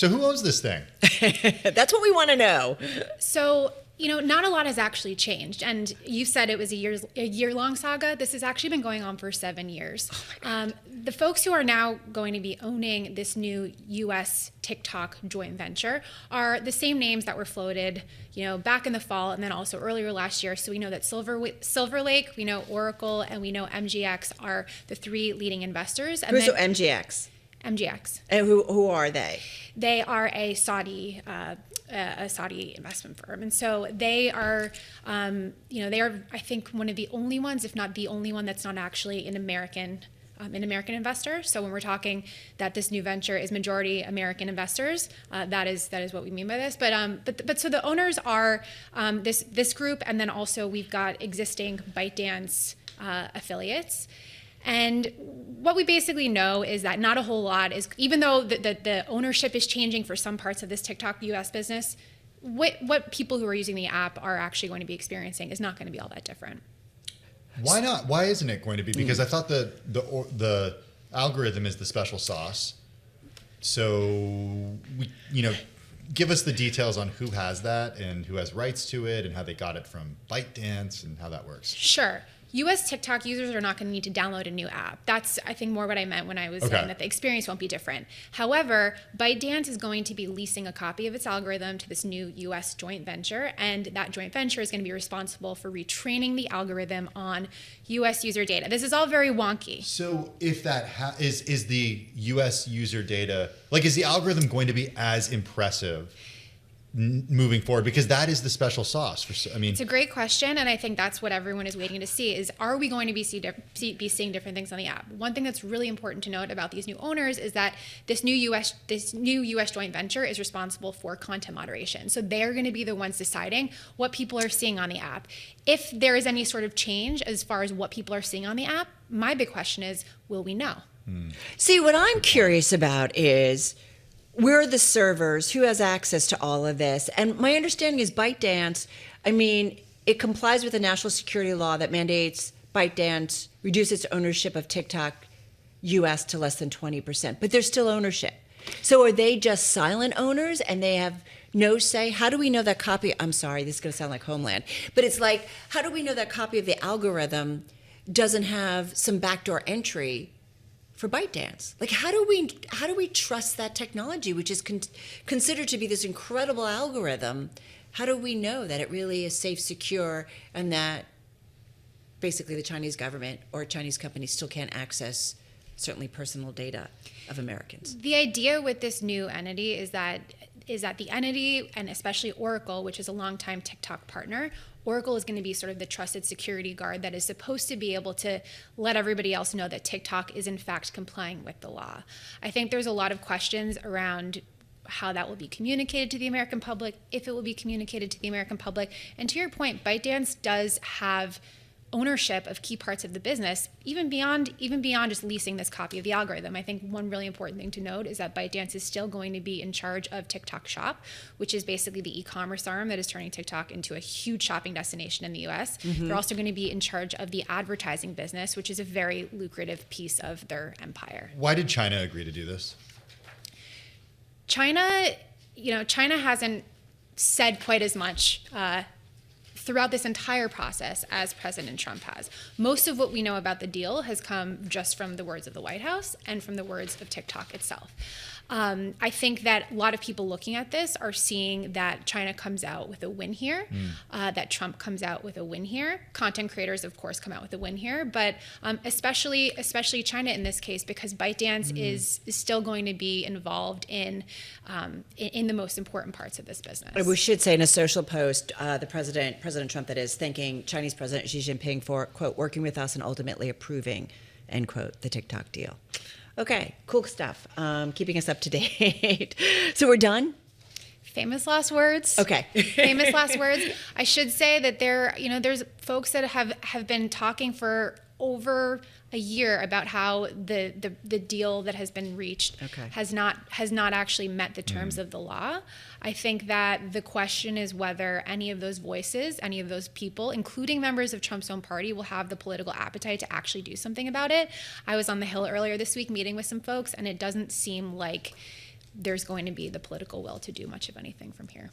So who owns this thing? That's what we want to know. So, not a lot has actually changed. And you said it was a year-long saga. This has actually been going on for 7 years. The folks who are now going to be owning this new U.S. TikTok joint venture are the same names that were floated, back in the fall and then also earlier last year. So we know that Silver Lake, we know Oracle, and we know MGX are the three leading investors. And Who's MGX? MGX. And who are they? They are a Saudi investment firm, and so they are, they are, I think, one of the only ones, if not the only one, that's not actually an American investor. So when we're talking that this new venture is majority American investors, that is what we mean by this. But so the owners are this group, and then also we've got existing ByteDance affiliates. And what we basically know is that not a whole lot is, even though the ownership is changing for some parts of this TikTok US business, what people who are using the app are actually going to be experiencing is not going to be all that different. Why not? Why isn't it going to be? Because I thought the algorithm is the special sauce. So give us the details on who has that and who has rights to it and how they got it from ByteDance and how that works. Sure. US TikTok users are not going to need to download a new app. That's, I think, more what I meant when I was saying that the experience won't be different. However, ByteDance is going to be leasing a copy of its algorithm to this new US joint venture, and that joint venture is going to be responsible for retraining the algorithm on US user data. This is all very wonky. So if that is the US user data, is the algorithm going to be as impressive moving forward, because that is the special sauce it's a great question, and I think that's what everyone is waiting to see is, are we going to be seeing different things on the app? One thing that's really important to note about these new owners is that this new US joint venture is responsible for content moderation. So they're going to be the ones deciding what people are seeing on the app. If there is any sort of change as far as what people are seeing on the app, my big question is, will we know? See, what I'm curious about is, where are the servers? Who has access to all of this? And my understanding is ByteDance, it complies with a national security law that mandates ByteDance reduce its ownership of TikTok US to less than 20%, but there's still ownership. So are they just silent owners and they have no say? How do we know that copy? I'm sorry, this is going to sound like Homeland, but it's like, how do we know that copy of the algorithm doesn't have some backdoor entry for ByteDance? How do we trust that technology, which is considered to be this incredible algorithm? How do we know that it really is safe, secure, and that basically the Chinese government or Chinese companies still can't access certainly personal data of Americans? The idea with this new entity is that the entity, and especially Oracle, which is a longtime TikTok partner, Oracle is going to be sort of the trusted security guard that is supposed to be able to let everybody else know that TikTok is in fact complying with the law. I think there's a lot of questions around how that will be communicated to the American public, if it will be communicated to the American public. And to your point, ByteDance does have ownership of key parts of the business, even beyond just leasing this copy of the algorithm. I think one really important thing to note is that ByteDance is still going to be in charge of TikTok Shop, which is basically the e-commerce arm that is turning TikTok into a huge shopping destination in the US. Mm-hmm. They're also going to be in charge of the advertising business, which is a very lucrative piece of their empire. Why did China agree to do this? China hasn't said quite as much throughout this entire process as President Trump has. Most of what we know about the deal has come just from the words of the White House and from the words of TikTok itself. I think that a lot of people looking at this are seeing that China comes out with a win here, that Trump comes out with a win here. Content creators, of course, come out with a win here, but especially China in this case, because ByteDance is still going to be involved in the most important parts of this business. We should say in a social post, President Trump, that is, thanking Chinese President Xi Jinping for, quote, working with us and ultimately approving, end quote, the TikTok deal. Okay, cool stuff. Keeping us up to date. So we're done? Famous last words. Okay. Famous last words. I should say that there's folks that have been talking for over a year about how the deal that has been reached has not actually met the terms of the law. I think that the question is whether any of those voices, any of those people, including members of Trump's own party, will have the political appetite to actually do something about it. I was on the Hill earlier this week meeting with some folks, and it doesn't seem like there's going to be the political will to do much of anything from here.